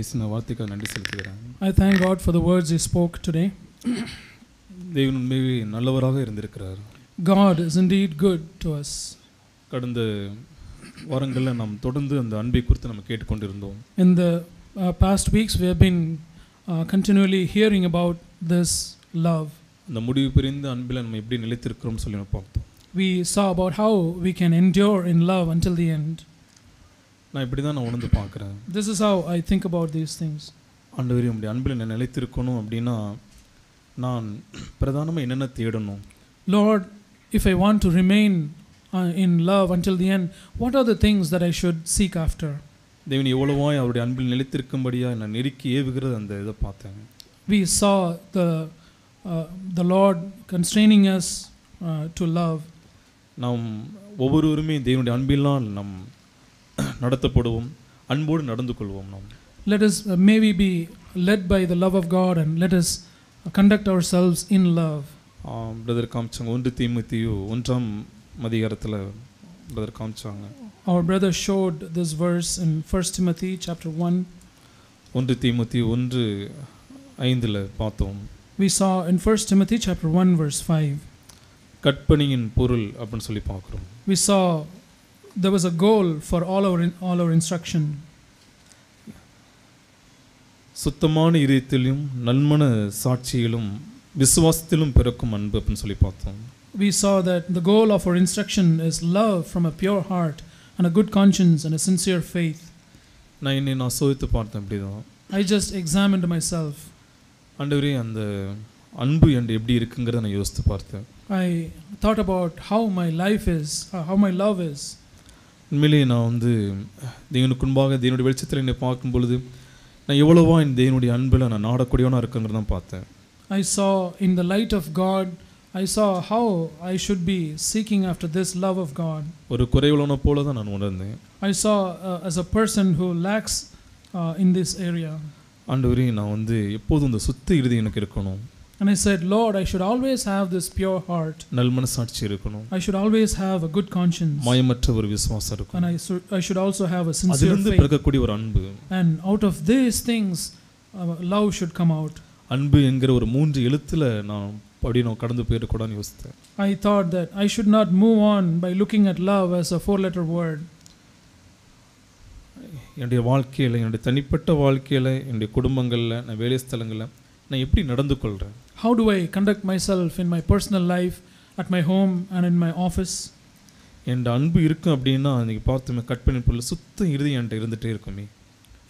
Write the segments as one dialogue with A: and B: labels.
A: பேசின வார்த்தைக்கு நன்றி செலுத்துகிறேன்.
B: I thank God for the words He spoke today.
A: தேவன் உண்மையே நல்லவராக இருந்திருக்கிறார்.
B: God is indeed good to us.
A: கடந்த வாரங்களில் நாம் தொடர்ந்து அந்த அன்பை குறித்து நம்ம கேட்டுக்கொண்டிருந்தோம்.
B: In the past weeks we have been continually hearing about this love.
A: அந்த முடிவு பிரிந்த அன்பில் நம்ம எப்படி நிலைத்திருக்கிறோம் சொல்லி நம்ம பார்த்தோம்.
B: We saw about how we can endure in love until the end.
A: நான் இப்படி தான் நான் உணர்ந்து பார்க்குறேன்.
B: This is how I think about these things.
A: ஆண்டவரே உம்முடைய அன்பில் நான் நிலைத்திருக்கணும் அப்படின்னா நான் பிரதானமாக என்னென்ன தேடணும்?
B: Lord, if I want to remain in love until the end, what are the things that I should seek after?
A: தேவன் எவ்வளவாய் அவருடைய அன்பில் நிலைத்திருக்கும்படியாக நான் நெருக்கி ஏவுகிறது அந்த இதை பார்த்தேன்.
B: We saw the Lord constraining us to love.
A: நாம் ஒவ்வொருவருமே தேவனுடைய அன்பினால் நாம் நடத்தப்படுவோம், அன்போடு நடந்து கொள்வோம். நாம்
B: let us maybe be led by the love of God and let us conduct ourselves in love.
A: Brother காமிச்சாங்க 1 தீமோத்தேயு 1ஆம் அதிகாரத்தில் பிரதர் காமிச்சாங்க.
B: Our brother showed this verse in 1 Timothy chapter 1.
A: 1 தீமோத்தேயு 1:5 பார்த்தோம்.
B: We saw in 1 Timothy chapter 1 verse 5.
A: கற்பனையின் பொருள் அப்படின்னு சொல்லி பார்க்குறோம்.
B: We saw there was a goal for all our instruction.
A: சுத்தமான இதயத்திலும் நல்மன சாட்சியிலும் விசுவாசத்திலும் பிறக்கும் அன்பு அப்படின்னு சொல்லி பார்த்தோம்.
B: We saw that the goal of our instruction is love from a pure heart and a good conscience and a sincere faith.
A: நான் சோதித்து பார்த்தேன். அப்படிதான்
B: I just examined myself.
A: ஆண்டவரே அந்த அன்பு என்று எப்படி இருக்குங்கிறத நான் யோசித்து பார்த்தேன்.
B: I thought about how my life is, how my love is.
A: உண்மையிலேயே நான் தேவனுக்கு முன்பாக தேவனுடைய வெளிச்சத்தில் என்னை பார்க்கும் பொழுது நான் எவ்வளவா இந்த தேவனுடைய அன்பில் நான் நாடக்கூடியவனாக இருக்குங்கிறத பார்த்தேன்.
B: I saw in the light of God, I saw how I should be seeking after this love of God.
A: ஒரு குறைவுள்ளவனை போல தான் நான் உணர்ந்தேன்.
B: I saw as a person who lacks in this area.
A: ஆண்டவரே நான் எப்போதும் இந்த சுத்த இருதயம் எனக்கு இருக்கணும்.
B: And I said, Lord, I should always have this pure heart.
A: நல் மனசாட்சி இருக்கணும்.
B: I should always have a good conscience.
A: மாயமற்ற ஒரு விசுவாசம் இருக்கணும்.
B: And I should also have a sincere faith.
A: அதிலிருந்து பிறக்கக்கூடிய ஒரு அன்பு.
B: And out of these things love should come out.
A: அன்பு என்கிற ஒரு 3 எழுத்துல நான் கடந்து போயிடக்கூடாதுன்னு யோசித்தேன்.
B: I thought that I should not move on by looking at love as a 4-letter word.
A: என்னுடைய வாழ்க்கையில், என்னுடைய தனிப்பட்ட வாழ்க்கையில், என்னுடைய குடும்பங்களில், நான் வேலை ஸ்தலங்களில் நான் எப்படி நடந்து கொள்கிறேன்?
B: How do I conduct myself in my personal life, at my home and in my office?
A: என் அன்பு இருக்கும் அப்படின்னா நீங்கள் பார்த்துமே கற்பனை பொருள் சுத்த இருதயம் என்கிட்ட இருந்துகிட்டே இருக்குமே.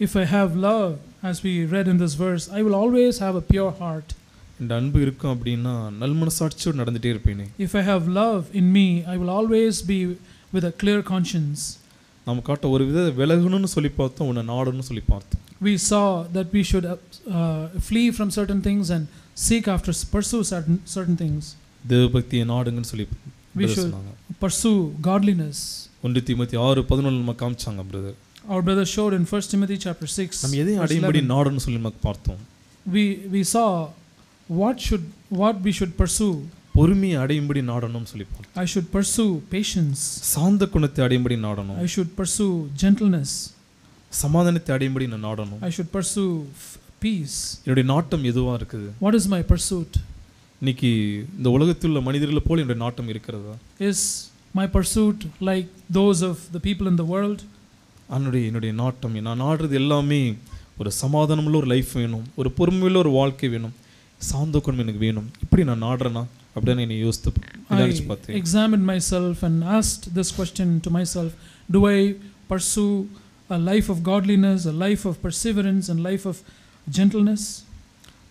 B: If I have love, as we read in this verse, I will always have a pure heart.
A: என் அன்பு இருக்கும் அப்படின்னா நல் மனசாட்சியோடு நடந்துகிட்டே இருப்பேனே.
B: If I have love in me, I will always be with a clear conscience.
A: நம்ம காட்ட ஒரு வித விலகணும்னு சொல்லி பார்த்தோம், உன்னை நாடணும்னு சொல்லி பார்த்தோம்.
B: We saw that we should flee from certain things and seek after, pursue certain things.
A: தேவபக்தியை நாடுங்கன்னு சொல்லி
B: we should pursue godliness.
A: 1 தீமோத்தேயு 6:11 நம்ம காமிச்சாங்க brother.
B: Our brother showed in 1 Timothy chapter 6.
A: நம்ம எதை அடையும்படி நாடணும்னு சொல்லி நம்ம பார்த்தோம்.
B: We saw what we should pursue.
A: பொறுமையை அடையும்படி நாடணும்னு சொல்லி பார்த்தோம்.
B: I should pursue patience.
A: சாந்த குணத்தை அடையும்படி நாடணும்.
B: I should pursue gentleness.
A: சமாதானத்தை அடையும்படி நான் நாடணும்.
B: I should pursue peace.
A: என்னுடைய நாட்டம் எதுவா இருக்குது?
B: What is my pursuit?
A: இன்னைக்கு இந்த உலகத்தில் உள்ள மனிதர்களை போல என்னுடைய நாட்டம் இருக்கிறதா?
B: Is my pursuit like those of the people in the world?
A: என்னுடைய நாட்டம், நான் நாடுறது எல்லாமே ஒரு சமாதானமுள்ள ஒரு லைஃப் வேணும், ஒரு பொறுமையுள்ள ஒரு வாழ்க்கை வேணும், சாந்த குணம் எனக்கு வேணும். இப்படி நான் நாடுறேனா அப்படின்னு என்னை யோசித்து பார்த்தேன்.
B: I examined myself and asked this question to myself. Do I pursue a life of godliness, a life of perseverance and life of gentleness?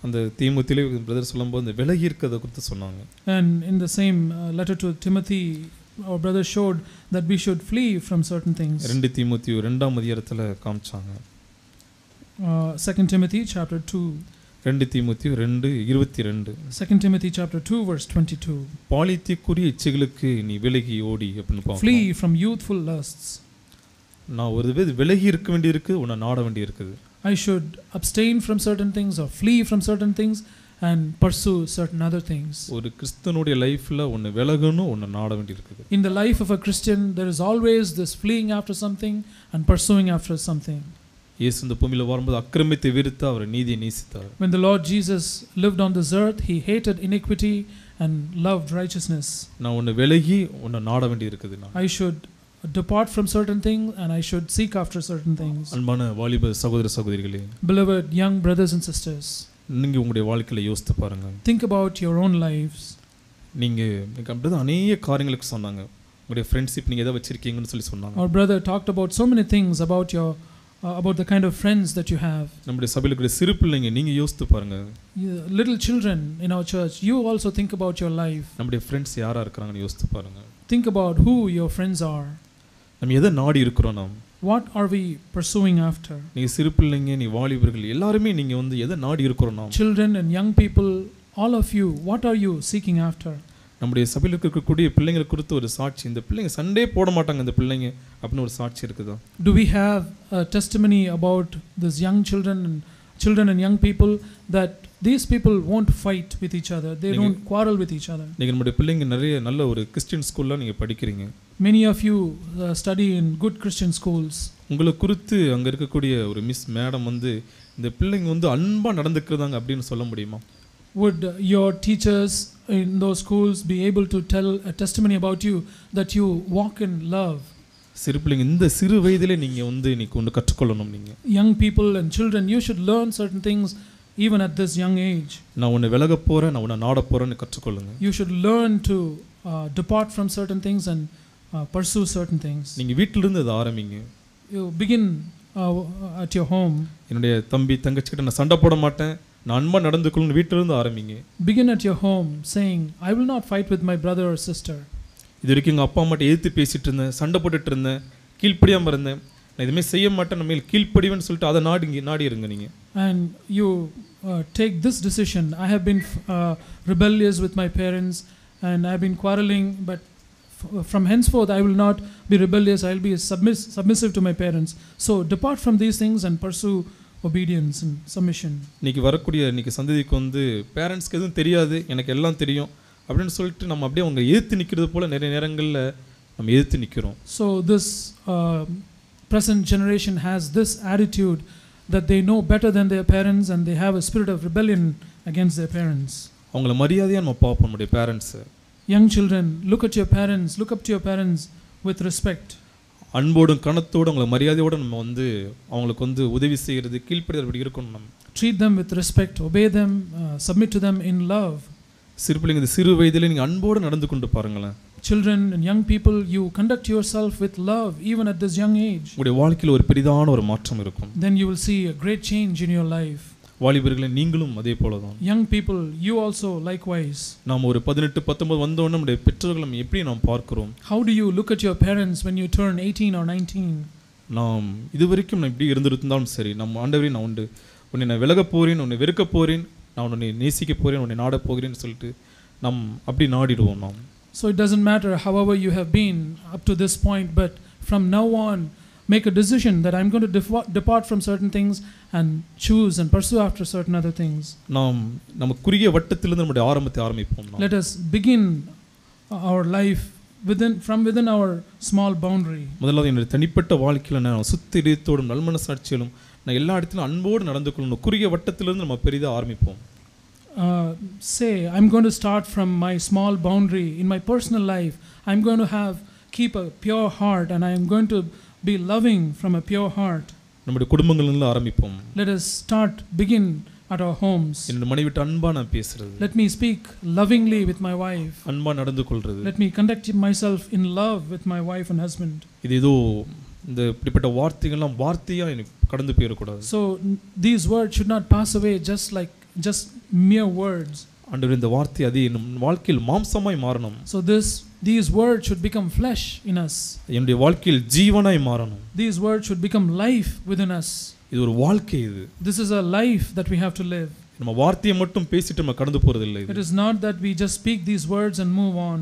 A: அந்த தீமோத்தேயுல பிரதர் சொல்லும்போது அந்த விலகி இருக்கிறத குறித்து சொன்னாங்க.
B: And in the same letter to Timothy, our brother showed that we should flee from certain things.
A: 2 தீமோத்தேயு 2ஆம் அதிகாரத்துல காமிச்சாங்க.
B: 2 Timothy chapter 2.
A: 2 தீமோத்தேயு 2:22.
B: 2 Timothy chapter 2 verse 22.
A: பாலித்திக்குரிய இச்சைகளுக்கு நீ விலகி ஓடி அப்படின்னு பார்ப்போம்.
B: Flee from youthful lusts.
A: நான் ஒரு விலகி இருக்க வேண்டியிருக்கு, உன்னை நாட வேண்டியிருக்குது.
B: I should abstain from certain things or flee from certain things and pursue certain other things.
A: ஒரு கிறிஸ்தனுடைய லைஃப்ல ஒன்னு விலகணும், ஒன்னு நாட வேண்டியிருக்குது.
B: In the life of a Christian there is always this fleeing after something and pursuing after something.
A: இயேசு இந்த பூமியில வரும்போது அக்கிரமத்தை வெறுத்து அவர் நீதியை நேசித்தார்.
B: When the Lord Jesus lived on this earth, he hated iniquity and loved righteousness.
A: நான் உன்னை விலகி உன்னை நாட வேண்டி இருக்குது.
B: I should depart from certain things and I should seek after certain things.
A: அன்பான வாலிப சகோதர சகோதரிகளே,
B: Beloved young brothers and sisters,
A: நீங்க உங்களுடைய வாழ்க்கையில யோசித்து பாருங்க.
B: think about your own lives.
A: நீங்க அப்படிதான் அநேக காரியங்களுக்கு சொன்னாங்க. உங்களுடைய ஃப்ரெண்ட்ஷிப் நீங்க எதை வச்சிருக்கீங்கன்னு சொல்லி சொன்னாங்க.
B: Our brother talked about so many things about your about the kind of friends that you have.
A: நம்முடைய சபையில இருக்கிற சிறு பிள்ளைங்க நீங்க யோசித்து பாருங்க.
B: Little children in our church, you also think about your life.
A: நம்முடைய ஃப்ரெண்ட்ஸ் யாரா இருக்காங்கன்னு யோசித்து பாருங்க.
B: Think about who your friends are.
A: நம்ம எதை நாடி இருக்கிறோம் நாம்?
B: What are we pursuing after?
A: நீங்க சிறு பிள்ளைங்க, நீ வாலிபர்கள் எல்லாரும் நீங்க எதை நாடி இருக்கிறோம் நாம்?
B: Children and young people, all of you, what are you seeking after?
A: நம்முடைய சபையில இருக்கக்கூடிய பிள்ளைங்களை குறித்து ஒரு சாட்சி, இந்த பிள்ளைங்க சண்டே போட மாட்டாங்க இந்த பிள்ளைங்க அப்படின்னு ஒரு சாட்சி இருக்குதா?
B: Do we have a testimony about these young children and young people that these people won't fight with each other, they don't quarrel with each other?
A: நீங்க நம்முடைய பிள்ளைங்க நிறைய நல்ல ஒரு கிறிஸ்டியன் ஸ்கூல்ல நீங்க படிக்கிறீங்க.
B: Many of you study in good Christian schools.
A: உங்களை குறித்து அங்க இருக்கக்கூடிய ஒரு மிஸ் மேடம் இந்த பிள்ளைங்க அன்பா நடந்துக்கிறதாங்க அப்படின்னு சொல்ல முடியுமா?
B: Would your teachers in those schools be able to tell a testimony about you that you walk in love?
A: சிறு பிள்ளைங்க இந்த சிறு வயதிலே நீங்க இன்னைக்கு ஒன்று கற்றுக்கொள்ளணும். நீங்க
B: young people and children, you should learn certain things even at this young age.
A: நான் உன்னை விலக போறேன், நான் உன்னை நாட போறேன்னு கற்றுக்கொள்ளுங்க.
B: You should learn to depart from certain things and pursue certain things.
A: நீங்க வீட்ல இருந்து அதை ஆரம்பிங்க.
B: You begin at your home.
A: என்னுடைய தம்பி தங்கச்சி கிட்ட நான் சண்டை போட மாட்டேன், நான் அன்பா நடந்துக்கொள்ளணும் வீட்ல இருந்து ஆரம்பிங்க.
B: Begin at your home saying, I will not fight with my brother or sister.
A: இது வரைக்கும் எங்கள் அப்பா அம்மாட்ட எதிர்த்து பேசிட்டு இருந்தேன், சண்டை போட்டுட்டு இருந்தேன், கீழ்ப்படியாமல் இருந்தேன், நான் இதுமாதிரி செய்ய மாட்டேன், நம்ம கீழ்ப்படிவேன்னு சொல்லிட்டு அதை நாடி இருங்க நீங்கள்.
B: And you take this decision. I have been rebellious with my parents and I have been quarreling, but from henceforth I will not be rebellious, I will be submissive to my parents. So depart from these things and pursue obedience and submission.
A: இன்னைக்கு வரக்கூடிய சந்ததிக்கு பேரண்ட்ஸ்க்கு எதுவும் தெரியாது, எனக்கு எல்லாம் தெரியும் அப்படின்னு சொல்லிட்டு நம்ம அப்படியே அவங்க எதிர்த்து நிற்கிறது போல நிறைய நேரங்களில் நம்ம எதிர்த்து நிற்கிறோம்.
B: So this present generation has this attitude that they know better than their parents and they have a spirit of rebellion against their parents.
A: அவங்கள மரியாதையாக நம்ம பார்ப்போம் நம்முடைய பேரண்ட்ஸை.
B: Young children, look at your parents, look up to your parents with respect.
A: அன்போடும் கணத்தோடு அவங்கள மரியாதையோடு நம்ம அவங்களுக்கு உதவி செய்கிறது கீழ்ப்படிதல் இருக்கணும். நம்ம
B: treat them with respect, obey them, submit to them in love.
A: சிறு பிள்ளைங்க இந்த சிறு வயதிலே நீங்கள் அன்போடு நடந்து கொண்டு பாருங்களேன்.
B: Children and young people, you conduct yourself with love even at this young age.
A: உங்களுடைய வாழ்க்கையில் ஒரு பெரிதான ஒரு மாற்றம் இருக்கும்.
B: Then you will see a great change in your life.
A: வாலிபர்களே நீங்களும் அதே போலதான்.
B: Young people, you also likewise.
A: நாம் ஒரு 18 19 வந்தோடனே நம்முடைய பெற்றோர்களை எப்படி நாம் பார்க்கிறோம்?
B: How do you look at your parents when you turn 18 or 19?
A: நாம் இதுவரைக்கும் நான் இப்படி இருந்திருந்தாலும் சரி, நம்ம ஆண்டவரே நான் உன்னை நான் விலக போறேன், உன்னை வெறுக்க போறேன், நான் உன்னை நேசிக்க போறேன், உன்னை நாட போகிறேன்னு சொல்லிட்டு நாம் அப்படி நாடிடுவோம் நாம்.
B: So it doesn't matter however you have been up to this point, but from now on make a decision that I'm going to depart from certain things and choose and pursue after certain other things.
A: நம்ம குறுகிய வட்டத்திலிருந்து நம்முடைய ஆரம்பத்தை ஆரம்பிப்போம்.
B: Let us begin our life from within our small boundary.
A: முதலாவது என்னுடைய தனிப்பட்ட வாழ்க்கையில் நான் சுத்த இதயத்தோடும் நல்மனசாட்சியிலும் நான் எல்லா இடத்திலும் அன்போடு நடந்து கொள்ளணும். குறுகிய வட்டத்திலிருந்து நம்ம பெரிதாக ஆரம்பிப்போம்.
B: Say, I'm going to start from my small boundary in my personal life. I'm going to keep a pure heart and I'm going to be loving from a pure heart.
A: நம்முடைய குடும்பங்களிலிருந்து ஆரம்பிப்போம்.
B: Let us begin at our homes.
A: என்னோட மனைவிட்ட அன்பா நான் பேசுறது.
B: Let me speak lovingly with my wife.
A: அன்பா நடந்து கொள்றது.
B: Let me conduct myself in love with my wife and husband.
A: இது ஏதோ இந்த இப்படிப்பட்ட வார்த்தைகள்லாம் வார்த்தையா எனக்கு கடந்து போயிடக்கூடாது.
B: So these words should not pass away just mere words.
A: ஆண்டவரே இந்த வார்த்தை அது என் வாழ்க்கையில் மாம்சமாய் மாறணும்.
B: So these words should become flesh in us.
A: என்னுடைய வாழ்க்கையில் ஜீவனாய் மாறணும்.
B: These words should become life within us.
A: இது ஒரு வாழ்க்கை இது.
B: This is a life that we have to live.
A: நம்ம வார்த்தையை மட்டும் பேசிட்டு நம்ம கடந்து போறது இல்லை.
B: It is not that we just speak these words and move on.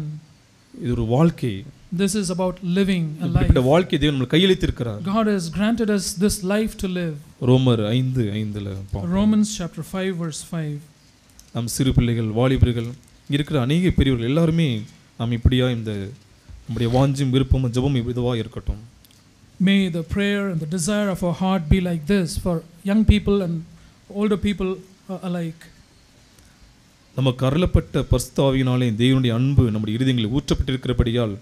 A: இது ஒரு வாழ்க்கை.
B: This is about living a life.
A: இந்த வாழ்க்கை தேவன் நமக்கு கையளித்திருக்கிறார்.
B: God has granted us this life to live.
A: ரோமர் 5:5ல
B: Romans chapter 5 verse 5.
A: நம் சிறு பிள்ளைகள், வாலிபர்கள், இருக்கிற அநேக பெரியவர்கள் எல்லாருமே நாம் இப்படியா இந்த நம்முடைய வாஞ்சும் விருப்பமும் ஜெபமும் இதுவாக இருக்கட்டும்.
B: May the prayer and the desire of our heart be like this for young people and older people alike.
A: நமக்கு அருளப்பட்ட பரிசுத்த ஆவியினாலே தேவனுடைய அன்பு நம்முடைய இருதயங்களில் ஊற்றப்பட்டிருக்கிறபடியால்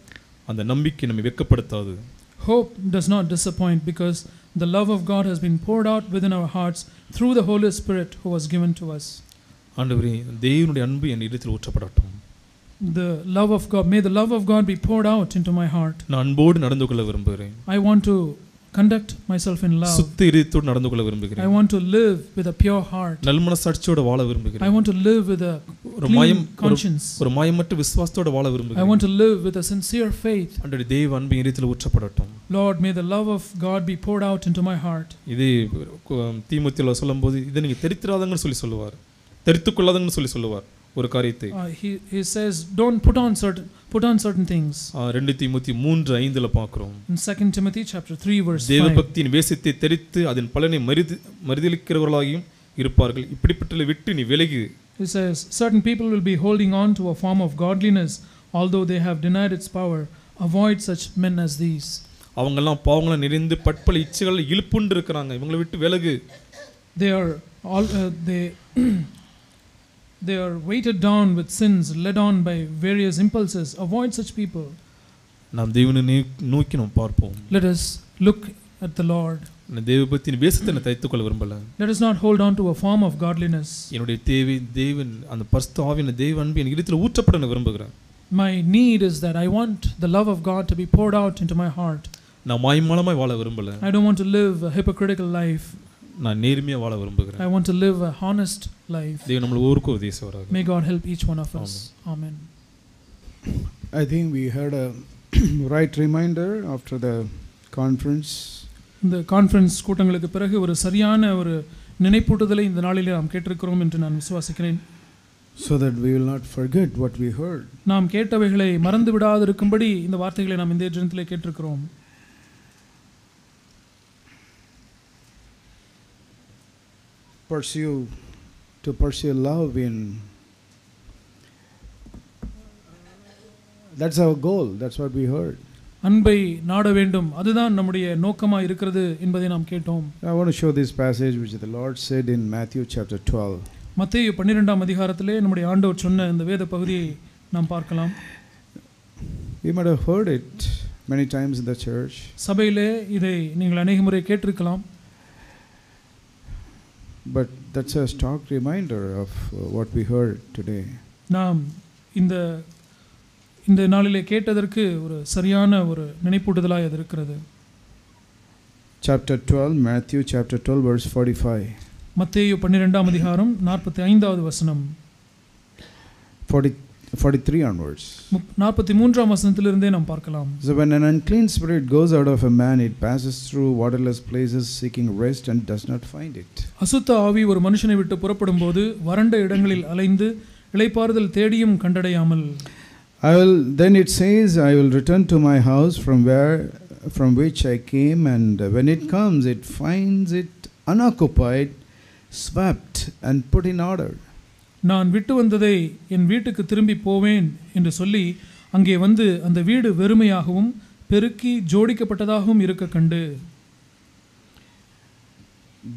A: அந்த நம்பிக்கை நம்மை வெட்கப்படுத்தாது.
B: Hope does not disappoint because the love of God has been poured out within our hearts through the Holy Spirit who was given to us.
A: ஆண்டவரே, தேவனுடைய அன்பு என் இதயத்தில் ஊற்றப்படட்டும்.
B: The love of God, may the love of God be poured out into my heart.
A: நான் அன்போடு நடந்து கொள்ள விரும்புகிறேன்.
B: I want to conduct myself in love.
A: சுத்த இதயத்தோடு நடந்து கொள்ள விரும்புகிறேன்.
B: I want to live with a pure heart.
A: நல்மனசாட்சியோடு வாழ விரும்புகிறேன்.
B: I want to live with a clean conscience.
A: ஒரு மாயமற்ற விசுவாசத்தோடு வாழ விரும்புகிறேன்.
B: I want to live with a sincere faith.
A: ஆண்டவரே, தேவ அன்பு என் இதயத்தில் ஊற்றப்படட்டும்.
B: Lord, may the love of God be poured out into my heart.
A: இது தீமோத்தேயுல சொல்லும்போது இதை நீங்க தெரித்திராதங்கன்னு சொல்லுவார், தெரித்துக்கொள்ளாதங்கன்னு சொல்லுவார் ஒரு காரியத்தை.
B: He says don't put on certain things.
A: 2 தீமோத்தேயு 3:5 பார்க்கிறோம்.
B: In 2 Timothy chapter 3 verse 5.
A: தேவபக்தியின் வேஷத்தை தெரித்து அதன் பலனை மறுதலிக்கிறவர்களாயும் இருப்பார்கள், இப்படிப்பட்டவர்களை விட்டு நீ விலகு.
B: He says certain people will be holding on to a form of godliness although they have denied its power. Avoid such men as these.
A: அவங்கெல்லாம் பாவங்களை நிறைந்து பற்பல இச்சைகள் இழுப்புண்டு இருக்கிறாங்க, இவங்களை விட்டு விலகு.
B: They are all they are weighted down with sins, led on by various impulses. Avoid such people.
A: நாம் தேவனை நோக்கி நாம் பார்ப்போம்.
B: Let us look at the Lord.
A: நான் தேவபக்தியின் வேஷத்தை தைத்துக் கொள்ள விரும்பல.
B: Let us not hold on to a form of godliness.
A: என்னுடைய தேவன் அந்த பரிசுத்த ஆவியான தேவ அன்பு என் இதயத்தில் ஊற்றப்பட நான் விரும்புகிறேன்.
B: My need is that I want the love of God to be poured out into my heart.
A: நான் மாய்மாலமாய் வாழ விரும்பல.
B: I don't want to live a hypocritical life.
A: நான் நேர்மையா வாழ விரும்புகிறேன்.
B: I want to live a honest life.
A: தேவன் நம்மள ஒவ்வொருவருக்கும் உதவி செய்வாராக.
B: May God help each one of us. Amen.
C: I think we had a right reminder after the conference.
B: இந்த கான்ஃபரன்ஸ் கூட்டங்களுக்கு பிறகு ஒரு சரியான ஒரு நினைப்பூட்டுதலை இந்த நாளிலே நாம் கேட்டிருக்கிறோம் என்று நான் விசுவாசிக்கிறேன்.
C: So that we will not forget what we heard.
B: நாம் கேட்டவைகளை மறந்து விடாதிருக்கும்படி இந்த வார்த்தைகளை நாம் இந்த தினத்திலே கேட்டிருக்கிறோம்.
C: Pursue love in, that's our goal, that's what we heard.
B: அன்பை நாட வேண்டும், அதுதான் நம்முடைய நோக்கமாக இருக்கிறது என்பதை நாம் கேட்டோம்.
C: I want to show this passage which the Lord said in Matthew chapter 12.
B: மத்தேயு 12ஆம் அதிகாரத்திலே நம்முடைய ஆண்டவர் சொன்ன இந்த வேத பகுதியை நாம் பார்க்கலாம்.
C: You might have heard it many times in the church.
B: சபையிலே இதை நீங்கள் அநேக முறை கேட்டிருக்கலாம்.
C: But that's a stark reminder of what we heard today.
B: நாம் இந்த நாளிலே கேட்டதற்கு ஒரு சரியான ஒரு நினைப்பூட்டுதலாய் அது இருக்கிறது.
C: Chapter 12, Matthew chapter 12 verse 45.
B: மத்தேயு 12ஆம் அதிகாரம் 45வது வசனம்.
C: 43 onwards.
B: 43ஆம் வசனத்திலிருந்தே நாம் பார்க்கலாம்.
C: So when an unclean spirit goes out of a man, it passes through waterless places seeking rest and does not find it.
B: அசுத்த ஆவி ஒரு மனுஷனை விட்டு புறப்படும்போது வறண்ட இடங்களில் அலைந்து இளைப்பாறுதல் தேடியும் கண்டடையாமல்.
C: Then it says, I will return to my house from which I came, and when it comes, it finds it unoccupied, swept and put in order.
B: நான் விட்டு வந்ததை என் வீட்டுக்கு திரும்பி போவேன் என்று சொல்லி அங்கே வந்து அந்த வீடு வெறுமையாகவும் பெருக்கி ஜோடிக்கப்பட்டதாகவும் இருக்க கண்டு.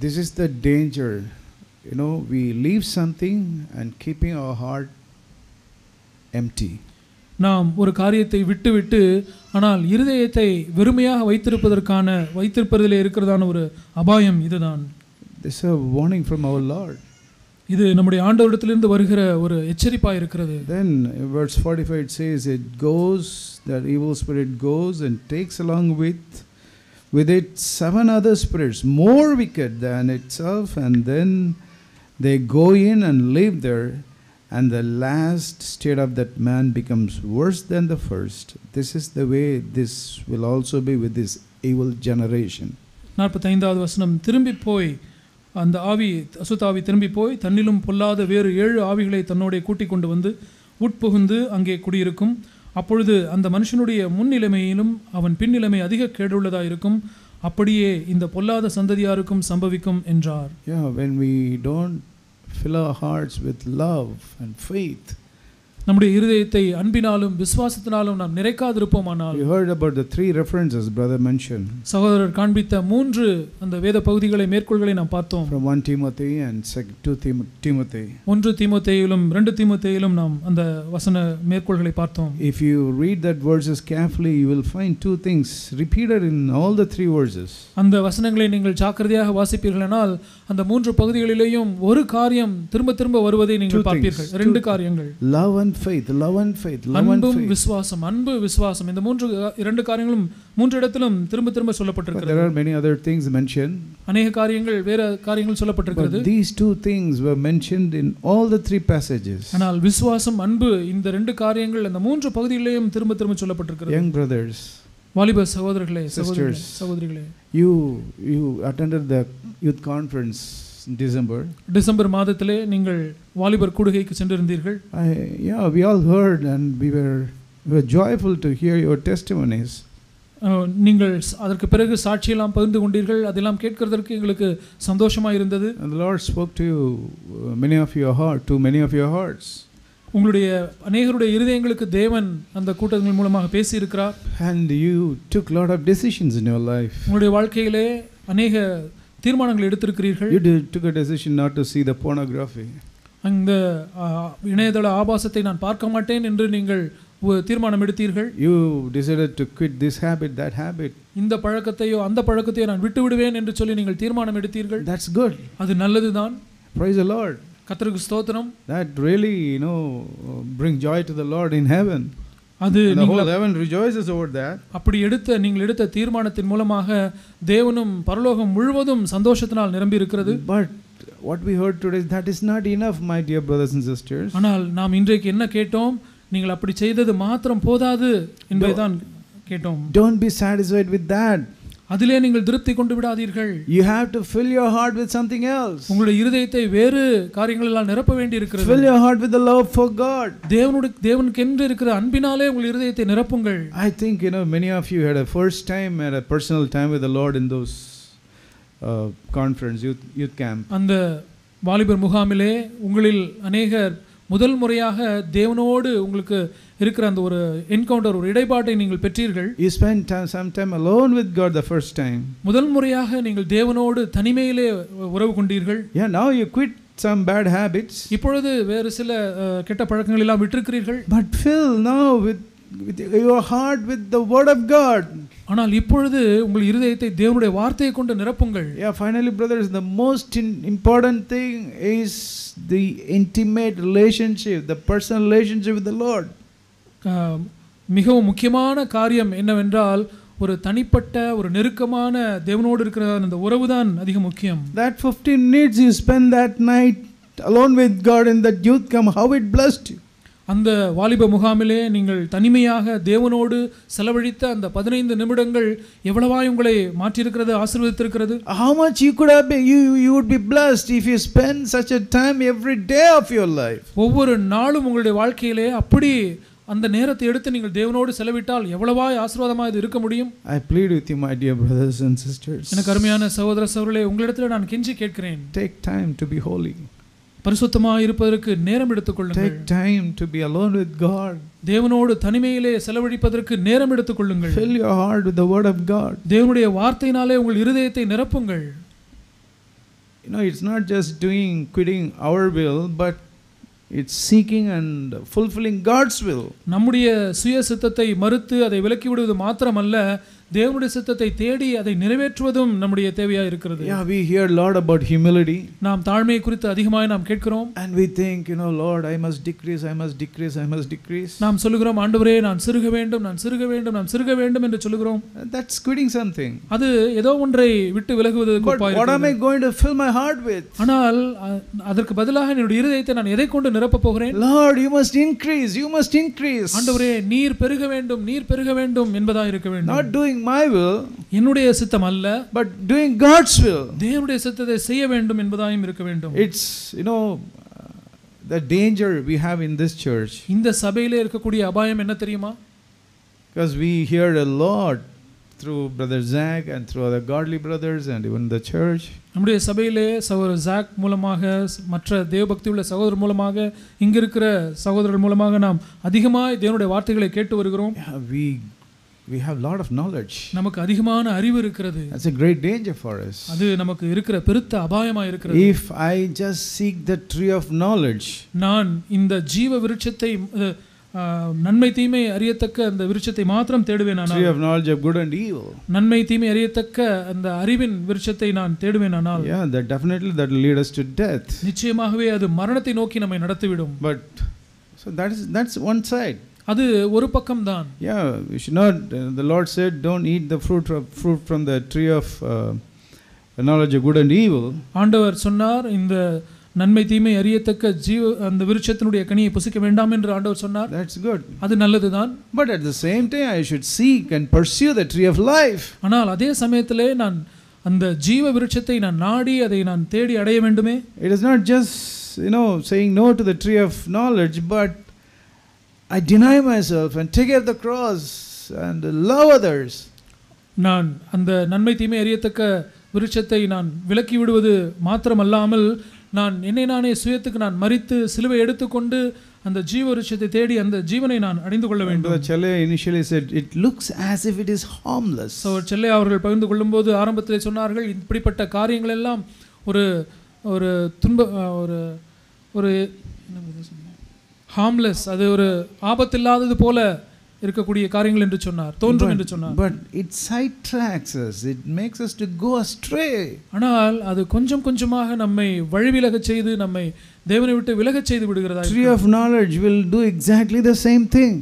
C: This is the danger. We leave something and keeping our heart empty.
B: நாம் ஒரு காரியத்தை விட்டு ஆனால் இருதயத்தை வெறுமையாக வைத்திருப்பதிலே இருக்கிறதான ஒரு அபாயம் இதுதான்.
C: This is a warning from our Lord.
B: இது நம்முடைய ஆண்டவரிடத்திலிருந்து வருகிற ஒரு எச்சரிப்பாய் இருக்கிறது.
C: Then verse 45 it says that evil spirit goes and takes along with it 7 other spirits more wicked than itself, and then they go in and live there, and the last state of that man becomes worse than the first. This is the way this will also be with this evil generation.
B: 45வது வசனம். திரும்பி போய் அந்த அசுத்தாவி திரும்பி போய் தன்னிலும் பொல்லாத வேறு 7 ஆவிகளை தன்னோட கூட்டிக் கொண்டு வந்து உட்புகுந்து அங்கே குடியிருக்கும். அப்பொழுது அந்த மனுஷனுடைய முன்னிலைமையிலும் அவன் பின்னிலைமை அதிக கேடுள்ளதாக இருக்கும். அப்படியே இந்த பொல்லாத சந்ததியாருக்கும் சம்பவிக்கும் என்றார்.
C: When we don't fill our hearts with love and faith,
B: நம்முடைய இருதயத்தை அன்பினாலும் விசுவாசத்தினாலும் நாம் நிறைக்காதிருப்போமானால்.
C: You heard about the 3 references brother mentioned.
B: சகோதரர் காண்பித்த 3 அந்த வேத பகுதிகளை மேற்கோள்களை நாம் பார்த்தோம்.
C: From 1 Timothy and 2 Timothy.
B: 1 தீமோத்தேயுவிலும் 2 தீமோத்தேயுவிலும் நாம் அந்த வசன மேற்கோள்களை பார்த்தோம்.
C: If you read that verses carefully, you will find 2 things repeated in all the 3 verses.
B: அந்த வசனங்களை நீங்கள் ஜாக்கிரதையாக வாசிப்பீர்களானால் அந்த 3 பகுதிகளிலேயும் ஒரு காரியம் திரும்ப திரும்ப வருவதை நீங்கள் பார்ப்பீர்கள். 2 காரியங்கள்.
C: Love and faith, love and faith, love and
B: அன்பும்
C: faith.
B: விசுவாசம், அன்பு விசுவாசம், இந்த 2 காரியங்களும் 3 இடத்திலும் திரும்ப திரும்ப சொல்லப்பட்டிருக்கிறது.
C: There are many other things mentioned.
B: अनेक காரியங்கள் வேற காரியங்கள் சொல்லப்பட்டிருக்கிறது.
C: But these 2 things were mentioned in all the 3 passages.
B: ஆனால் விசுவாசம், அன்பு, இந்த 2 காரியங்கள் அந்த 3 பகுதிகளிலேயும் திரும்ப திரும்ப சொல்லப்பட்டிருக்கிறது.
C: Young brothers,
B: வாலிப சகோதரர்களே,
C: sisters,
B: சகோதரிகளே,
C: you attended the youth conference in December.
B: December மாதத்திலே நீங்கள் வாலிபர் கூடுகைக்கு சென்றிருந்தீர்கள்.
C: We all heard and we were joyful to hear your testimonies.
B: நீங்கள் அதற்கு பிறகு சாட்சியெல்லாம் பகிர்ந்து கொண்டீர்கள். அதெல்லாம் கேட்கிறதற்கு எங்களுக்கு சந்தோஷமாக இருந்தது.
C: And the Lord spoke to you, many of your hearts.
B: உங்களுடைய அநேகருடைய இருதயங்களுக்கு தேவன் அந்த கூட்டங்கள் மூலமாக பேசி இருக்கிறார்.
C: And you took a lot of decisions in your life.
B: உங்களுடைய வாழ்க்கையிலே அநேக தீர்மானங்கள் எடுத்திருக்கிறீர்கள்.
C: You took a decision not to see the pornography.
B: அந்த இணையதள ஆபாசத்தை நான் பார்க்க மாட்டேன் என்று நீங்கள் தீர்மானம் எடுத்தீர்கள்.
C: You decided to quit this habit, that habit.
B: இந்த பழக்கத்தையோ அந்த பழக்கத்தையோ நான் விட்டு விடுவேன் என்று சொல்லி நீங்கள் தீர்மானம் எடுத்தீர்கள்.
C: That's good.
B: அது நல்லதுதான்.
C: Praise the Lord.
B: கர்த்தருக்கு ஸ்தோத்திரம்.
C: That really, bring joy to the Lord in heaven.
B: அது
C: the whole heaven rejoices over that.
B: அப்படி நீங்கள் எடுத்த தீர்மானத்தின் மூலமாக தேவனும் பரலோகம் முழுவதும் சந்தோஷத்தினால் நிரம்பி இருக்கிறது.
C: But what we heard today, that is not enough, my dear brothers and sisters.
B: ஆனால் நாம் இன்றைக்கு என்ன கேட்டோம்? நீங்கள் அப்படி செய்தது மாத்திரம் போதாது என்பதைதான் கேட்டோம்.
C: Don't be satisfied with that.
B: அதிலே நீங்கள் திருப்தி கொண்டு விடாதீர்கள்.
C: You have to fill your heart with something else.
B: உங்களுடைய இருதயத்தை வேறு காரியங்களால் நிரப்ப வேண்டி இருக்கிறது.
C: Fill your heart with the love for God.
B: தேவனுக்கென்று இருக்கிற அன்பினாலே உங்கள் இருதயத்தை நிரப்புங்கள்.
C: I think many of you had a first time and a personal time with the Lord in those conference youth camp.
B: அந்த வாலிபர் முகாமிலே உங்களில் அநேகர் முதல் முறையாக தேவனோடு உங்களுக்கு இருக்கிற அந்த ஒரு என்கவுண்டர், ஒரு இடைப்பாட்டை நீங்கள் பெற்றீர்கள்.
C: You spent some time alone with God the first time.
B: முதல் முறையாக நீங்கள் தேவனோடு தனிமையிலே உறவு கொண்டீர்கள்.
C: Yeah, now you quit some bad habits.
B: இப்பொழுது வேறு சில கெட்ட பழக்கங்கள் எல்லாம் விட்டிருக்கிறீர்கள்.
C: But fill now with your heart with the word of God.
B: ஆனால் இப்பொழுது உங்கள் இருதயத்தை தேவனுடைய வார்த்தையை கொண்டு நிரப்புங்கள்.
C: Yeah, finally brothers, the most important thing is the intimate relationship, the personal relationship with the Lord.
B: மிகவும் முக்கியமான காரியம் என்னவென்றால் ஒரு தனிப்பட்ட ஒரு நெருக்கமான தேவனோடு இருக்கிற அந்த உறவுதான் அதிக முக்கியம்.
C: That 15 minutes you spend that night alone with God in that youth camp, how it blessed you.
B: அந்த வாலிப முகாமிலே நீங்கள் தனிமையாக தேவனோடு செலவழித்த அந்த 15 நிமிடங்கள் எவ்வளவாய் உங்களை மாற்றியிருக்கிறது, ஆசீர்வதித்திருக்கிறது.
C: How much you could have been, you would be blessed if you spend such a time every day of your life.
B: ஒவ்வொரு நாளும் உங்களுடைய வாழ்க்கையிலே அப்படி அந்த நேரத்தை எடுத்து நீங்கள் தேவனோடு செலவிட்டால் எவ்வளவாய் ஆசீர்வாதமாக இது இருக்க முடியும்.
C: I plead with you, my dear brothers and sisters.
B: எனக்கு அருமையான சகோதர சகோதரிகளே, உங்களிடத்தில் நான் கெஞ்சி கேட்கிறேன்.
C: Take time to be holy.
B: பரிசுத்தமாக இருப்பதற்கு நேரம் எடுத்துக்கொள்ளுங்கள்.
C: Take time to be alone with God.
B: தேவனோடு தனிமையிலே செலவழிப்பதற்கு நேரம் எடுத்துக்கொள்ளுங்கள்.
C: Fill your heart with the word of God.
B: தேவனுடைய வார்த்தையினாலே உங்கள் இருதயத்தை நிரப்புங்கள்.
C: It's not just quitting our will, but it's seeking and fulfilling God's will.
B: நம்முடைய சுய சித்தத்தை மறுத்து அதை விலக்கி விடுவது மாத்திரமல்ல, தேவனுடைய சித்தத்தை தேடி அதை நிறைவேற்றுவதும் நம்முடைய தேவையா இருக்கிறது.
C: Yeah, we hear a lot about humility.
B: நாம் தாழ்மையை குறித்து அதிகமாக நாம் கேட்கிறோம்.
C: And we think, Lord, I must decrease, I must decrease, I must decrease.
B: நாம் சொல்லுகிறோம், ஆண்டவரே நான் சிறுக வேண்டும், நான் சிறுக வேண்டும், நான் சிறுக வேண்டும் என்று சொல்லுகிறோம்.
C: That's quitting something.
B: அது ஏதோ ஒன்றை விட்டு விலகுவதற்கு ஒப்பாய் இருக்கிறது.
C: What am I going to fill my heart with?
B: ஆனால் அதற்கு பதிலாக என்னுடைய இருதயத்தை நான் எதை கொண்டு நிரப்ப போகிறேன்?
C: Lord, you must increase, you must increase.
B: ஆண்டவரே நீர் பெருக வேண்டும், நீர் பெருக வேண்டும் என்பதாக இருக்க வேண்டும்.
C: Not doing my will,
B: என்னுடைய சித்தம் அல்ல,
C: but doing God's will.
B: தேவனுடைய சித்தத்தை செய்ய வேண்டும் என்பதாயும் இருக்க வேண்டும்.
C: It's the danger we have in this church.
B: இந்த சபையிலே இருக்கக்கூடிய அபாயம் என்ன தெரியுமா?
C: Because we hear a lot through Brother Zach and through other godly brothers and even the church.
B: நம்முடைய சபையிலே சகோதரர் ஜாக் மூலமாக மற்ற தேவபக்தி உள்ள சகோதரர் மூலமாக இங்க இருக்கிற சகோதரர் மூலமாக நாம் அதிகமாய் தேவனுடைய வார்த்தைகளை கேட்டு வருகிறோம்.
C: We have a lot of knowledge.
B: நமக்கு அதிகமான அறிவு இருக்கிறது.
C: That's a great danger for us.
B: அது நமக்கு இருக்கிற பெருத்த அபாயமா இருக்கிறது.
C: If I just seek the tree of knowledge,
B: நான் இந்த ஜீவ விருட்சத்தை நன்மை தீமை அறியத்தக்க அந்த விருட்சத்தை மாத்திரம் தேடுவேனானால்,
C: tree of knowledge of good and evil,
B: நன்மை தீமை அறியத்தக்க அந்த அறிவின் விருட்சத்தை நான் தேடுவேனானால்,
C: yeah, that will lead us to death.
B: நிச்சயமாகவே அது மரணத்தை நோக்கி நம்மை நடத்திவிடும்.
C: But so that's one side.
B: அது ஒரு பக்கம் தான்.
C: Yeah, we should not, the Lord said, don't eat the fruit from the tree of knowledge of good and evil.
B: ஆண்டவர் சொன்னார், இந்த நன்மை தீமை அறியத்தக்க அந்த விருட்சத்தினுடைய கனியை புசிக்க வேண்டாம் என்று ஆண்டவர் சொன்னார்.
C: That's good.
B: அது நல்லதுதான்.
C: But at the same time I should seek and pursue the tree of life.
B: ஆனால் அதே சமயத்திலே நான் அந்த ஜீவ விருட்சத்தை நான் நாடி அதை நான் தேடி அடைய வேண்டுமே.
C: It is not just, saying no to the tree of knowledge, but I deny myself and take up the cross and love others.
B: நான் அந்த நன்மை தீமை அறியத்தக்க விருட்சத்தை நான் விலக்கி விடுவது மாத்திரமல்லாமல், நான் என்னை நானே சுயத்துக்கு நான் மரித்து சிலுவை எடுத்துக்கொண்டு அந்த ஜீவ விருட்சத்தை தேடி அந்த ஜீவனை நான் அடைந்து கொள்ள வேண்டும்.
C: Chelle initially said it looks as if it is harmless.
B: So செல்லே அவர்கள் பகிர்ந்து கொள்ளும்போது ஆரம்பத்திலே சொன்னார்கள், இப்படிப்பட்ட காரியங்கள் எல்லாம் ஒரு ஒரு ஒரு harmless, அது ஒரு ஆபத்தில்லாதது போல இருக்கக்கூடிய காரியங்கள் என்று சொன்னார், தோன்றும் என்று சொன்னார்.
C: But it sidetracks us, it makes us to go astray.
B: ஆனால் அது கொஞ்சம் கொஞ்சமாக நம்மை வழிவிலகச் செய்து நம்மை தேவனை விட்டு விலகச் செய்து விடுகிறதா.
C: Tree of knowledge will do exactly the same thing.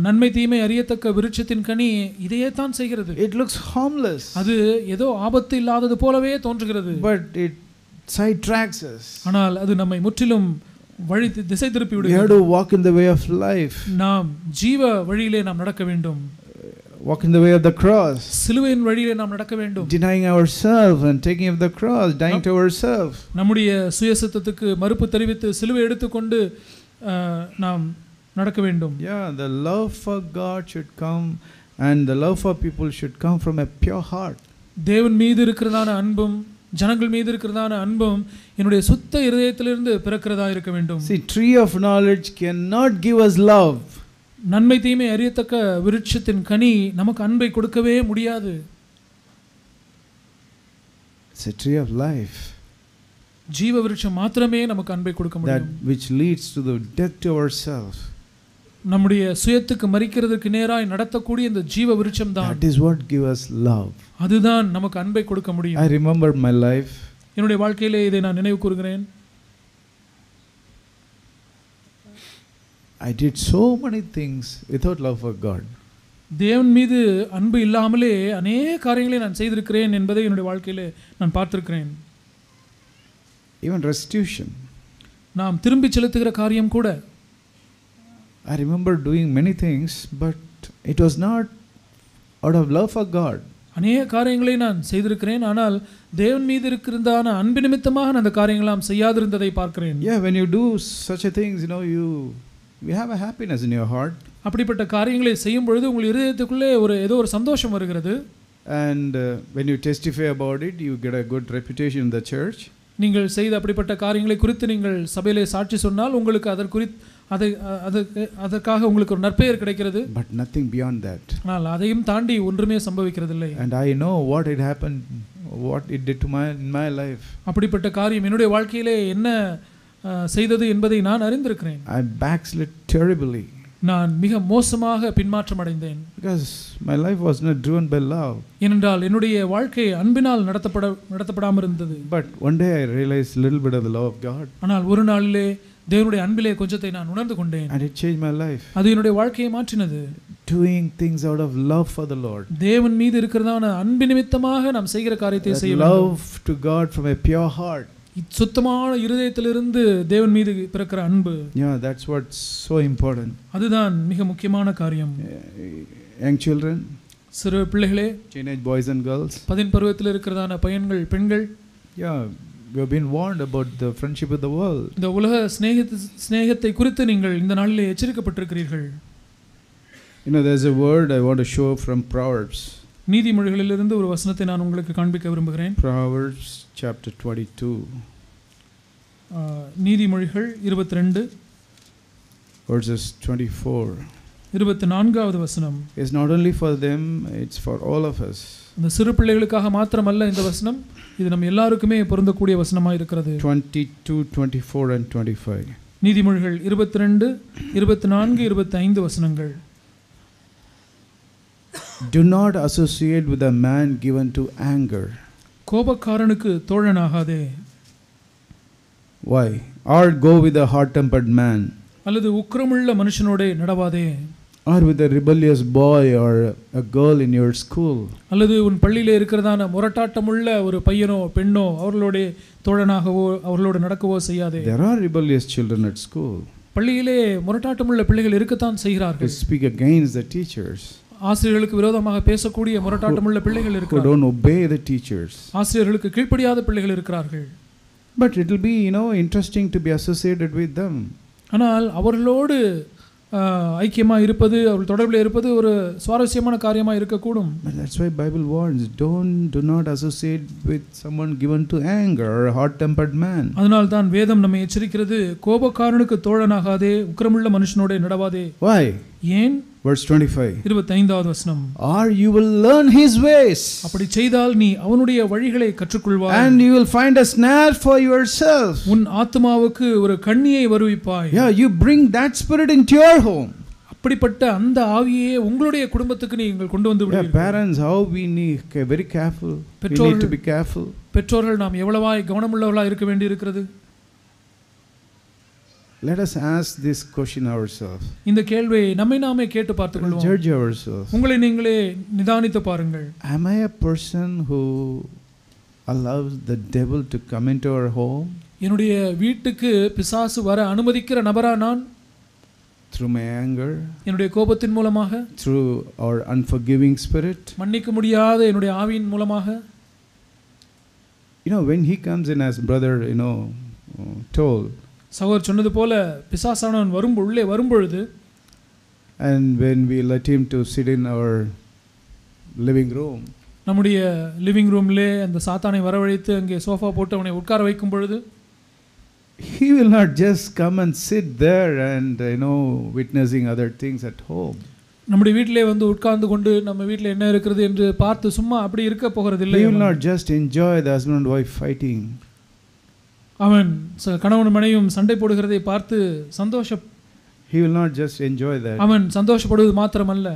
B: நன்மை தீமை அறியத்தக்க விருட்சத்தின் கனி இதையே தான் செய்கிறது.
C: It looks harmless.
B: அது ஏதோ ஆபத்து இல்லாதது போலவே தோன்றுகிறது.
C: But it sidetracks us.
B: ஆனால் அது நம்மை முற்றிலும் வழி திசை திருப்பி விடுகிறது.
C: We have to walk in the way of life.
B: நாம் ஜீவ வழியிலே நாம் நடக்க வேண்டும்.
C: Walk in the way of the cross.
B: சிலுவையின் வழியிலே நாம் நடக்க வேண்டும்.
C: Denying ourselves and taking up the cross, dying to ourselves.
B: நம்முடைய சுயசித்தத்துக்கு மறுப்பு தெரிவித்து சிலுவை எடுத்துக்கொண்டு நாம் நடக்க வேண்டும்.
C: Yeah, the love for God should come and the love for people should come from a pure heart.
B: தேவன் மீது இருக்கிறதான அன்பும் ஜனங்கள் மீது இருக்கிறதான அன்பும் என்னுடைய சுத்த இதயத்திலிருந்து பிறக்கிறதா இருக்க வேண்டும்.
C: See, tree of knowledge cannot give us love.
B: நன்மை தீமை அறியத்தக்க விருட்சத்தின் கனி நமக்கு அன்பை கொடுக்கவே முடியாது.
C: It's a tree of life.
B: ஜீவ விருட்சம் மாத்திரமே நமக்கு அன்பை கொடுக்க முடியும்.
C: That which leads to the death to ourselves.
B: நம்முடைய சுயத்துக்கு மரிக்கிறதுக்கு நேராய் நடத்தக்கூடிய இந்த ஜீவ விருட்சம் தான்.
C: That is what give us love.
B: அதுதான் நமக்கு அன்பை கொடுக்க முடியும்.
C: I remember my life.
B: என்னுடைய வாழ்க்கையிலே இதை நான் நினைவு கூறுகிறேன்.
C: I did so many things without love for God.
B: தேவன் மீது அன்பு இல்லாமலே अनेक காரியங்களை நான் செய்திருக்கிறேன் என்பதை என்னுடைய வாழ்க்கையிலே நான் பார்த்திருக்கிறேன்.
C: Even restitution.
B: நாம் திரும்பி செலுத்துகிற காரியம் கூட.
C: I remember doing many things, but it was not out of love for God.
B: अनेक காரியங்களை நான் செய்திருக்கிறேன், ஆனால் தேவன் மீது இருக்கிறதான அன்பு நிமித்தமாக நான் அந்த காரியங்களை நாம் செய்யாதிருந்ததை பார்க்கிறேன்.
C: Yeah, when you do such a things, you have a happiness in your heart.
B: அப்படிப்பட்ட காரியங்களை செய்யும் பொழுது உங்கள் இதயத்துக்குள்ளே ஏதோ ஒரு சந்தோஷம் வருகிறது.
C: And when you testify about it, you get a good reputation in the church.
B: நீங்கள் செய்த அப்படிப்பட்ட காரியங்களை குறித்து நீங்கள் சபையிலே சாட்சி சொன்னால் உங்களுக்கு அதற்காக உங்களுக்கு ஒரு நற்பெயர் கிடைக்கிறது.
C: But nothing beyond that.
B: ஆனால் அதையும் தாண்டி ஒன்றுமே சம்பவிக்கிறதில்லை.
C: And I know what it did to my life.
B: அப்படிப்பட்ட காரியம் என்னுடைய வாழ்க்கையிலே என்ன செய்தது என்பதை நான் அறிந்திருக்கிறேன்.
C: I backslid terribly.
B: நான் மிக மோசமாக பின்மாற்றம் அடைந்தேன்.
C: Because my life was not driven by love.
B: ஏனென்றால் என்னுடைய வாழ்க்கை அன்பினால் நடத்தப்படாமல் இருந்தது.
C: But one day I realized a little bit of the love of God.
B: ஆனால் ஒரு நாளிலே தேவனுடைய அன்பிலே கொஞ்சத்தை நான் உணர்ந்து கொண்டேன்.
C: And it changed my life.
B: அது என்னுடைய வாழ்க்கையை மாற்றினது.
C: Doing things out of love for the Lord.
B: தேவன் மீது இருக்கிறதான அன்பு நிமித்தமாக நாம் செய்கிற காரியத்தை செய்ய வேண்டும்.
C: Love to God from a pure heart.
B: சுத்தமான இருதயத்திலிருந்து தேவன் மீது பிறக்கிற அன்பு.
C: Yeah, that's what's so important.
B: அதுதான் மிக முக்கியமான காரியம்.
C: Young children,
B: சிறு பிள்ளைகளே,
C: teenage boys and girls,
B: பதின் பருவத்தில் இருக்கிறதான பையன்கள் பெண்கள்,
C: yeah, we have been warned about the friendship with the world.
B: இந்த உலக ஸ்நேகத்தை குறித்து நீங்கள் இந்த நாளிலே எச்சரிக்கப்பட்டிருக்கிறீர்கள்.
C: There's a word I want to show from Proverbs.
B: நீதிமொழிகளிலிருந்து ஒரு வசனத்தை நான் உங்களுக்கு காண்பிக்க விரும்புகிறேன்.
C: Proverbs chapter 22.
B: நீதிமொழிகள் 22
C: verses 24.
B: 24வது வசனம்.
C: It's not only for them, it's for all of us.
B: இந்த சிறு பிள்ளைகளுக்காக மாத்திரமல்ல இந்த வசனம், இது நம்ம எல்லாருக்குமே பொருந்தக்கூடிய வசனமாக இருக்கிறது.
C: 22, 24 and 25.
B: நீதிமொழிகள் 22, 24, 25 வசனங்கள்.
C: Do not associate with a man given to anger.
B: கோபக்காரனுக்கு தோழனாகாதே.
C: Why? Or go with a hot-tempered man.
B: அல்லது உக்கிரமுள்ள மனுஷனோடே நடவாதே.
C: Or with a rebellious boy or a girl in your school.
B: அல்லது உன் பள்ளியிலே இருக்கிறதான முரட்டாட்டமுள்ள ஒரு பையனோ பெண்ணோ அவர்களோட தோழனாகவோ அவர்களோடு நடக்கவோ செய்யாதே.
C: There are rebellious children at school.
B: பள்ளியிலே முரட்டாட்டமுள்ள பிள்ளைகள் இருக்கத்தான் செய்கிறார்கள்.
C: They speak against the teachers.
B: ஆசிரியர்களுக்கு விரோதமாக பேசக்கூடிய முரட்டாட்டமுள்ள பிள்ளைகள்
C: Who
B: இருக்கிறார்கள்.
C: don't obey the teachers.
B: ஆசிரியர்களுக்கு கீழ்ப்படியாத பிள்ளைகள் இருக்கிறார்கள்.
C: But it will be, interesting to be associated with them.
B: ஆனால் அவர்களோடு ஐக்கியமாக இருப்பது, அவர்கள் தொடர்பில் இருப்பது ஒரு சுவாரஸ்யமான காரியமாக இருக்கக்கூடும்.
C: But that's why Bible warns, do not associate with someone given to anger or a hot-tempered man.
B: அதனால் தான் வேதம் நம்மை எச்சரிக்கிறது, கோபக்காரனுக்கு தோழனாகாதே, உக்கிரமுள்ள மனுஷனோட நடவாதே.
C: Why?
B: ஏன்?
C: Verse 25.
B: 25வது வசனம்.
C: Or you will learn his ways.
B: அப்படி செய்தால் நீ அவனுடைய வழிகளை கற்றுக்கொள்வாய்.
C: And you will find a snare for yourself.
B: உன் ஆத்துமாவுக்கு ஒரு கண்ணியை வருவிப்பாய்.
C: Yeah, you bring that spirit into your home.
B: அப்படிப்பட்ட அந்த ஆவியை உங்களுடைய குடும்பத்துக்கு நீங்கள் கொண்டு வந்து விடுவீர்கள்.
C: Parents, how we need very careful. We need to be careful.
B: பெற்றோர்கள் நாம் எவ்வளவாய் கவனமுள்ளவர்களாக இருக்க வேண்டி இருக்கிறது.
C: Let us ask this question ourselves.
B: இந்த கேள்வியை நம்மை நாமே கேட்டு பார்த்துக்கொள்வோம்.
C: Judge ourselves.
B: உங்களை நீங்களே நிதானித்து பாருங்கள்.
C: Am I a person who allows the devil to come into our home?
B: என்னுடைய வீட்டுக்கு பிசாசு வர அனுமதிக்கிற நபரா நான்?
C: Through my anger,
B: என்னுடைய கோபத்தின் மூலமாக,
C: through our unforgiving spirit,
B: மன்னிக்க முடியாத என்னுடைய ஆவியின் மூலமாக.
C: When he comes in, as brother told,
B: சகோதரர் சொன்னது போல பிசாசானவன் உள்ளே வரும்பொழுது,
C: and when we let him to sit in our living room,
B: நம்முடைய லிவிங் ரூம்லே அந்த சாத்தானை வரவழைத்து அங்கே சோஃபா போட்டு அவனை உட்கார வைக்கும் பொழுது,
C: he will not just come and sit there and witnessing other things at home.
B: நம்முடைய வீட்டிலே வந்து உட்கார்ந்து கொண்டு நம்ம வீட்டில் என்ன இருக்கிறது என்று பார்த்து சும்மா அப்படி இருக்க போகிறதில்லை.
C: He will not just enjoy the husband and wife fighting.
B: அவன் கணவன் மனைவியும் சண்டை போடுகிறதை பார்த்து
C: He will not just enjoy that.
B: அவன் சந்தோஷப்படுவது மாத்திரமல்ல,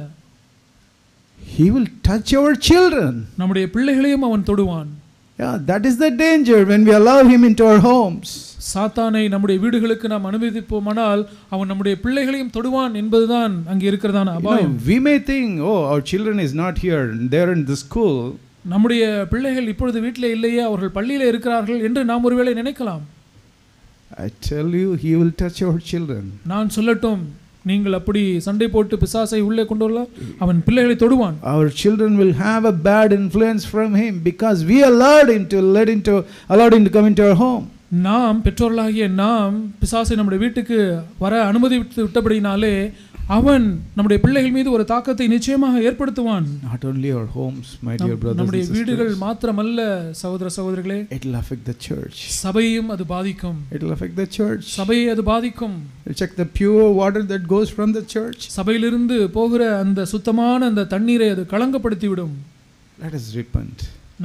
C: he will touch our children.
B: நம்முடைய பிள்ளைகளையும் அவன் தொடுவான்.
C: Yeah, that is the danger when we allow him into our homes.
B: சாத்தானை நம்முடைய வீடுகளுக்கு நாம் அனுமதிப்போமானால் அவன் நம்முடைய பிள்ளைகளையும் தொடுவான் என்பதுதான் அங்கே இருக்கிறதான அபாயம்.
C: We may think, our children is not here, they are in the school.
B: நம்முடைய பிள்ளைகள் இப்பொழுது வீட்டிலே இல்லையே, அவர்கள் பள்ளியிலே இருக்கிறார்கள் என்று நாம் ஒருவேளை நினைக்கலாம்.
C: I tell you, he will touch our children.
B: நான் சொல்லட்டும், நீங்கள் அப்படி சண்டை போட்டு பிசாசை உள்ளே கொண்டு வரலாம், அவன் பிள்ளைகளை தொடுவான்.
C: Our children will have a bad influence from him because we allowed him to come into our home.
B: நாம் பெற்றோர்களாகிய நாம் பிசாசை நம்முடைய வீட்டுக்கு வர அனுமதித்து விட்டபடினாலே அவன் நம்முடைய பிள்ளைகள் மீது ஒரு தாக்கத்தை நிச்சயமாக ஏற்படுத்துவான்.
C: Not only our homes, my dear brothers and sisters.
B: நம்முடைய வீடுகள் மாத்திரமல்ல சகோதர சகோதரிகளே,
C: it will affect the church.
B: சபையையும் அது பாதிக்கும்.
C: It will affect the church.
B: சபையை அது பாதிக்கும்.
C: Check the pure water that goes from the church.
B: சபையிலிருந்து போகிற அந்த சுத்தமான அந்த தண்ணீரை அது களங்கப்படுத்தி விடும்.
C: Let us repent.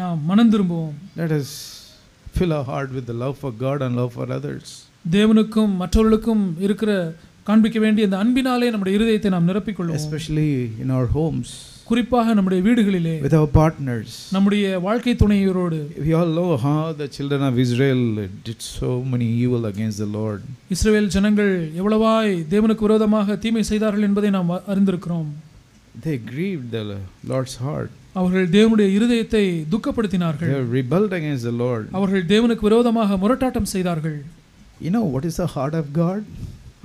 B: நாம் மனம் திரும்புவோம்.
C: Let us fill our heart with the love for God and love for others.
B: தேவனுக்கும் மற்றவர்களுக்கும் இருக்கிற காண்பிக்க வேண்டிய அந்த அன்பினாலே நம்முடைய இருதயத்தை நாம் நிரப்பிக்கொள்வோம்.
C: Especially in our homes.
B: குறிப்பாக நம்முடைய வீடுகளிலே,
C: with our partners,
B: நம்முடைய வாழ்க்கை துணையோரோடு.
C: We all know how the children of Israel did so many evil against the Lord.
B: இஸ்ரவேல் ஜனங்கள் எவ்வளவாய் தேவனுக்கு விரோதமாக தீமை செய்தார்கள் என்பதை நாம் அறிந்திருக்கிறோம்.
C: They grieved the Lord's heart.
B: அவர்கள் தேவனுடைய இருதயத்தை துக்கப்படுத்தினார்கள்.
C: They rebelled against the Lord.
B: அவர்கள் தேவனுக்கு விரோதமாக முரட்டாட்டம் செய்தார்கள்.
C: What is the heart of God?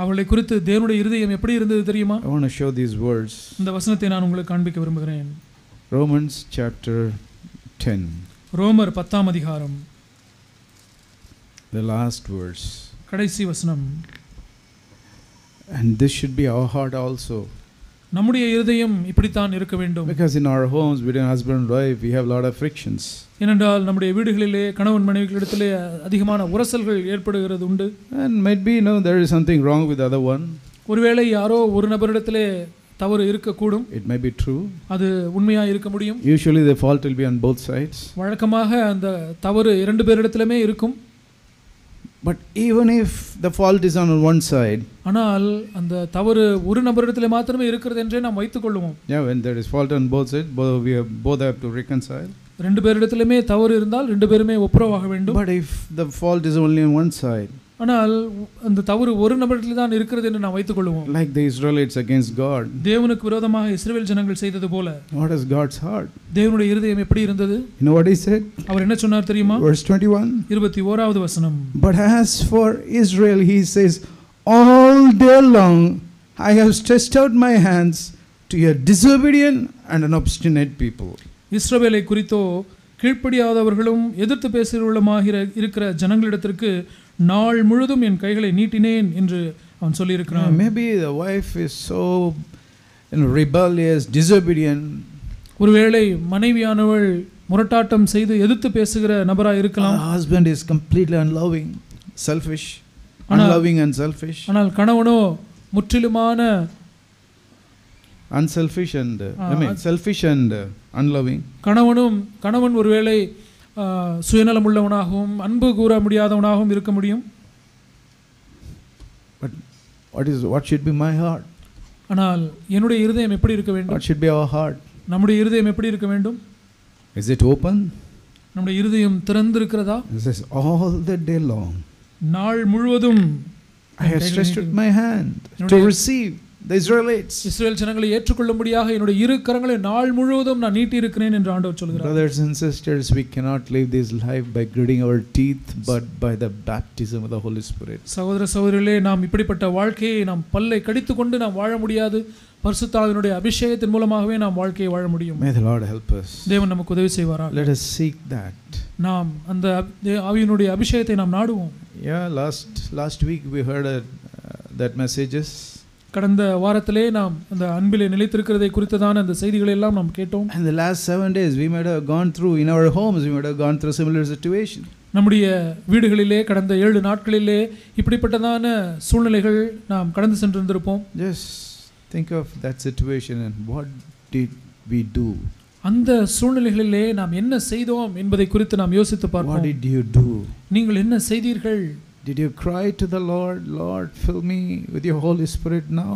B: அவர்களை குறித்து தேவனுடைய இருதயம் எப்படி இருந்தது தெரியுமா?
C: I want to show these words.
B: இந்த வசனத்தை நான் உங்களுக்கு காண்பிக்க விரும்புகிறேன்.
C: Romans chapter 10.
B: ரோமர் 10ஆம் அதிகாரம்.
C: The last verse.
B: கடைசி வசனம்.
C: And this should be our heart also.
B: நம்முடைய இருதயம் இப்படித்தான் இருக்க வேண்டும்.
C: Because in our homes, between husband and wife, we have a lot of frictions.
B: ஏனென்றால் நம்முடைய வீடுகளிலே கணவன் மனைவிகளிடத்திலே அதிகமான உரசல்கள் ஏற்படுகிறது உண்டு.
C: And might be, there is something wrong with the other one.
B: ஒருவேளை யாரோ ஒரு நபரிடத்திலே தவறு இருக்கக்கூடும்.
C: It may be true.
B: அது உண்மையா இருக்க முடியும்.
C: Usually the fault will be on both sides.
B: வழக்கமாக அந்த தவறு இரண்டு பேரிடத்திலுமே இருக்கும்.
C: But even if the fault is on one side,
B: ஆனால் அந்த தவறு ஒரு நபரிடத்திலே மாத்திரமே இருக்கிறது என்றே நாம் வைத்துக் கொள்வோம்.
C: yeah, when there is fault on both sides, both have to reconcile.
B: ரெண்டு பேரிடத்திலுமே தவறு இருந்தால் ரெண்டு பேருமே ஒப்புரவாக வேண்டும்.
C: But if the fault is only on one side,
B: ஆனால் அந்த தவறு ஒரு நபரிடத்தில் தான் இருக்கிறது என்று நாம் வைத்துக் கொள்வோம்.
C: like the Israelites against God,
B: தேவனுக்கு விரோதமாக இஸ்ரவேல் ஜனங்கள் செய்தது போல,
C: what is God's heart?
B: தேவனுடைய இருதயம் எப்படி இருந்தது?
C: You know what he said?
B: அவர் என்ன சொன்னார் தெரியுமா?
C: Verse 21.
B: 21வது வசனம்.
C: But as for Israel, he says, all day long I have stretched out my hands to a disobedient and an obstinate people.
B: இஸ்ரவேலை குறித்தோ கீழ்ப்படியாதவர்களும் எதிர்த்து பேசுகிறவர்களுமாக இருக்கிற ஜனங்களிடத்திற்கு நாள் முழுதும் என் கைகளை நீட்டினேன் என்று அவன் சொல்லியிருக்கிறான்.
C: Maybe the wife is so rebellious, disobedient.
B: ஒருவேளை மனைவியானவள் முரட்டாட்டம் செய்து எதிர்த்து பேசுகிற நபராக இருக்கலாம்.
C: Husband is completely unloving, selfish, unloving and selfish.
B: ஆனால் கணவனோ முற்றிலுமான
C: unselfish and selfish and unloving.
B: கணவன் ஒருவேளை சுயநலம் உள்ளவனாகவும் அன்பு கூற முடியாதவனாகவும் இருக்க முடியும்.
C: But what should be my heart?
B: ஆனால் என்னுடைய இருதயம் எப்படி இருக்க வேண்டும்?
C: What should be our heart?
B: நம்முடைய இருதயம் எப்படி இருக்க வேண்டும்?
C: Is it open?
B: நம்முடைய இருதயம் திறந்து இருக்கிறதா?
C: It says all the day long
B: நாள் முழுவதும்
C: I have stretched out my hand to receive the Israelites.
B: இஸ்ரவேல் ஜனங்களை ஏற்றுக்கொள்ளும்படியாக என்னுடைய இரு கரங்களை நாள் முழுவதும் நான் நீட்டி இருக்கிறேன் என்று ஆண்டவர் சொல்கிறார்.
C: Brothers and sisters, we cannot live this life by gritting our teeth, but by the baptism of the Holy Spirit.
B: சகோதர சகோதரிகளே, நாம் இப்படிப்பட்ட வாழ்க்கையை நாம் பல்லை கடித்துக்கொண்டு நாம் வாழ முடியாது. பரிசுத்த ஆவியினுடைய அபிஷேகத்தின் மூலமாகவே நாம் வாழ்க்கையை வாழ முடியும்.
C: May the Lord help us.
B: தேவன் நமக்கு உதவி செய்வாராக.
C: Let us seek that.
B: நாம் அந்த ஆவியினுடைய அபிஷேகத்தை நாம் நாடுவோம்.
C: Yeah, last week we heard that messages.
B: கடந்த வாரத்திலே நாம் அந்த அன்பிலே நிலைத்திருக்கிறதை குறித்ததான அந்த செய்திகளை எல்லாம் நாம் கேட்டோம்.
C: And the last 7 days we might have gone through in our homes, we might have gone through similar situation.
B: நம்முடைய வீடுகளிலே கடந்த 7 நாட்களிலே இப்படிப்பட்டதான சூழ்நிலைகள் நாம் கடந்து சென்றிருந்திருப்போம்.
C: Just think of that situation and what did we do?
B: அந்த சூழ்நிலைகளிலே நாம் என்ன செய்தோம் என்பதை குறித்து நாம் யோசித்து பார்ப்போம்.
C: What did you do?
B: நீங்கள் என்ன செய்தீர்கள்?
C: Did you cry to the Lord, Lord, fill me with your Holy Spirit now?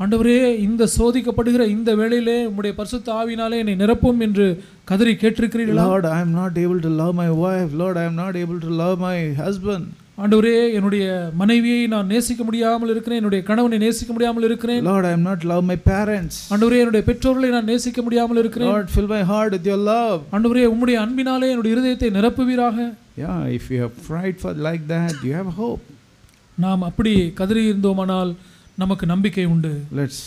B: ஆண்டவரே, இந்த சோதிக்கப்படுகிற இந்த வேளையிலே உம்முடைய பரிசுத்த ஆவியினாலே என்னை நிரப்பும் என்று கதறி கேட்டிருக்கிறீர்களா?
C: Lord, I am not able to love my wife. Lord, I am not able to love my husband.
B: ஆண்டவரே, என்னுடைய மனைவியை நான் நேசிக்க முடியாமல் இருக்கிறேன், என்னுடைய கணவனை நேசிக்க முடியாமல் இருக்கிறேன்.
C: Lord, I am not love my parents.
B: ஆண்டவரே, என்னுடைய பெற்றோர்களை நான் நேசிக்க முடியாமல் இருக்கிறேன்.
C: Lord, fill my heart with your love.
B: ஆண்டவரே, உம்முடைய அன்பினாலே என்னுடைய இருதயத்தை நிரப்புவீராக.
C: Yeah, if you have prayed for like that, you have hope.
B: நாம் அப்படி கதறி இருந்தோமானால் நமக்கு நம்பிக்கை உண்டு.
C: Let's